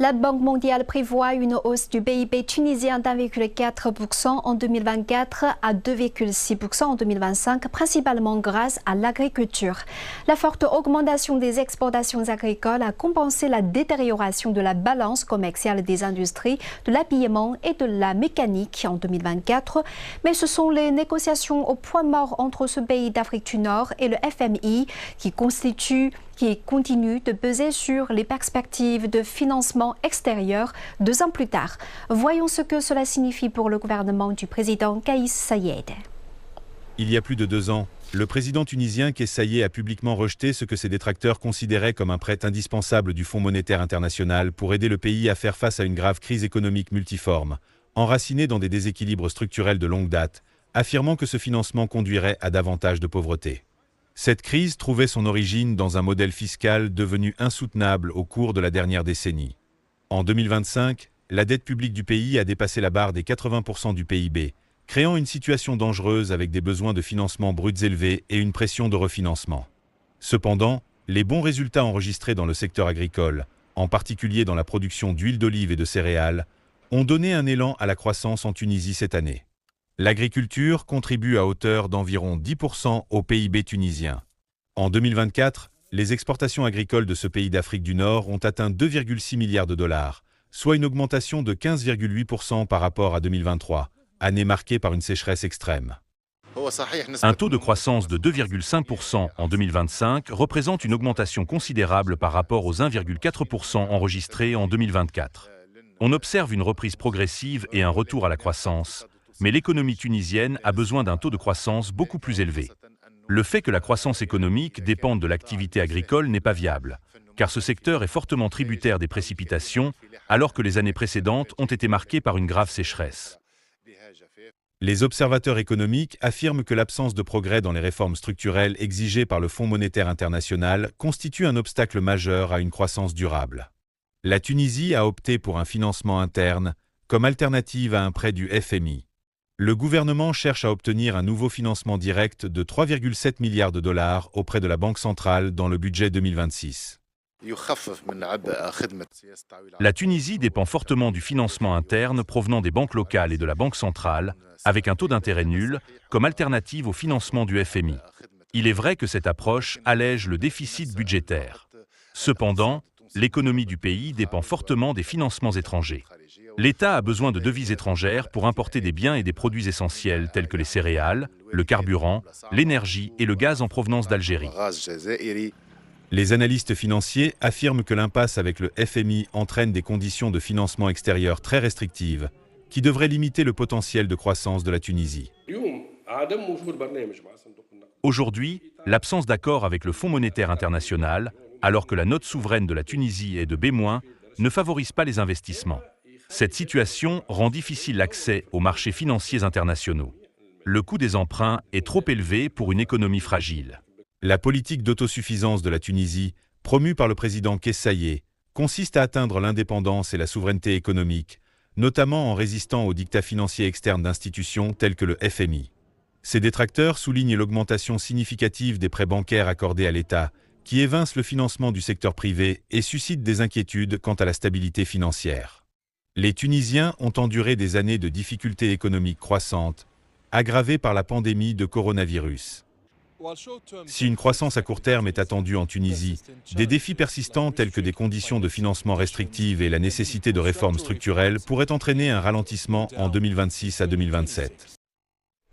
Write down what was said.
La Banque mondiale prévoit une hausse du PIB tunisien d'1,4% en 2024 à 2,6% en 2025, principalement grâce à l'agriculture. La forte augmentation des exportations agricoles a compensé la détérioration de la balance commerciale des industries, de l'habillement et de la mécanique en 2024. Mais ce sont les négociations au point mort entre ce pays d'Afrique du Nord et le FMI qui continue de peser sur les perspectives de financement extérieur 2 ans plus tard. Voyons ce que cela signifie pour le gouvernement du président Kais Saied. Il y a plus de 2 ans, le président tunisien Kais Saied a publiquement rejeté ce que ses détracteurs considéraient comme un prêt indispensable du Fonds monétaire international pour aider le pays à faire face à une grave crise économique multiforme, enracinée dans des déséquilibres structurels de longue date, affirmant que ce financement conduirait à davantage de pauvreté. Cette crise trouvait son origine dans un modèle fiscal devenu insoutenable au cours de la dernière décennie. En 2025, la dette publique du pays a dépassé la barre des 80% du PIB, créant une situation dangereuse avec des besoins de financement bruts élevés et une pression de refinancement. Cependant, les bons résultats enregistrés dans le secteur agricole, en particulier dans la production d'huile d'olive et de céréales, ont donné un élan à la croissance en Tunisie cette année. L'agriculture contribue à hauteur d'environ 10% au PIB tunisien. En 2024, les exportations agricoles de ce pays d'Afrique du Nord ont atteint 2,6 milliards de dollars, soit une augmentation de 15,8% par rapport à 2023, année marquée par une sécheresse extrême. Un taux de croissance de 2,5% en 2025 représente une augmentation considérable par rapport aux 1,4% enregistrés en 2024. On observe une reprise progressive et un retour à la croissance, mais l'économie tunisienne a besoin d'un taux de croissance beaucoup plus élevé. Le fait que la croissance économique dépende de l'activité agricole n'est pas viable, car ce secteur est fortement tributaire des précipitations, alors que les années précédentes ont été marquées par une grave sécheresse. Les observateurs économiques affirment que l'absence de progrès dans les réformes structurelles exigées par le Fonds monétaire international constitue un obstacle majeur à une croissance durable. La Tunisie a opté pour un financement interne comme alternative à un prêt du FMI. Le gouvernement cherche à obtenir un nouveau financement direct de 3,7 milliards de dollars auprès de la Banque centrale dans le budget 2026. La Tunisie dépend fortement du financement interne provenant des banques locales et de la Banque centrale, avec un taux d'intérêt nul, comme alternative au financement du FMI. Il est vrai que cette approche allège le déficit budgétaire. Cependant, l'économie du pays dépend fortement des financements étrangers. L'État a besoin de devises étrangères pour importer des biens et des produits essentiels tels que les céréales, le carburant, l'énergie et le gaz en provenance d'Algérie. Les analystes financiers affirment que l'impasse avec le FMI entraîne des conditions de financement extérieur très restrictives, qui devraient limiter le potentiel de croissance de la Tunisie. Aujourd'hui, l'absence d'accord avec le Fonds monétaire international, alors que la note souveraine de la Tunisie est de B-, ne favorise pas les investissements. Cette situation rend difficile l'accès aux marchés financiers internationaux. Le coût des emprunts est trop élevé pour une économie fragile. La politique d'autosuffisance de la Tunisie, promue par le président Kais Saied, consiste à atteindre l'indépendance et la souveraineté économique, notamment en résistant aux dictats financiers externes d'institutions telles que le FMI. Ces détracteurs soulignent l'augmentation significative des prêts bancaires accordés à l'État, qui évincent le financement du secteur privé et suscitent des inquiétudes quant à la stabilité financière. Les Tunisiens ont enduré des années de difficultés économiques croissantes, aggravées par la pandémie de coronavirus. Si une croissance à court terme est attendue en Tunisie, des défis persistants tels que des conditions de financement restrictives et la nécessité de réformes structurelles pourraient entraîner un ralentissement en 2026 à 2027.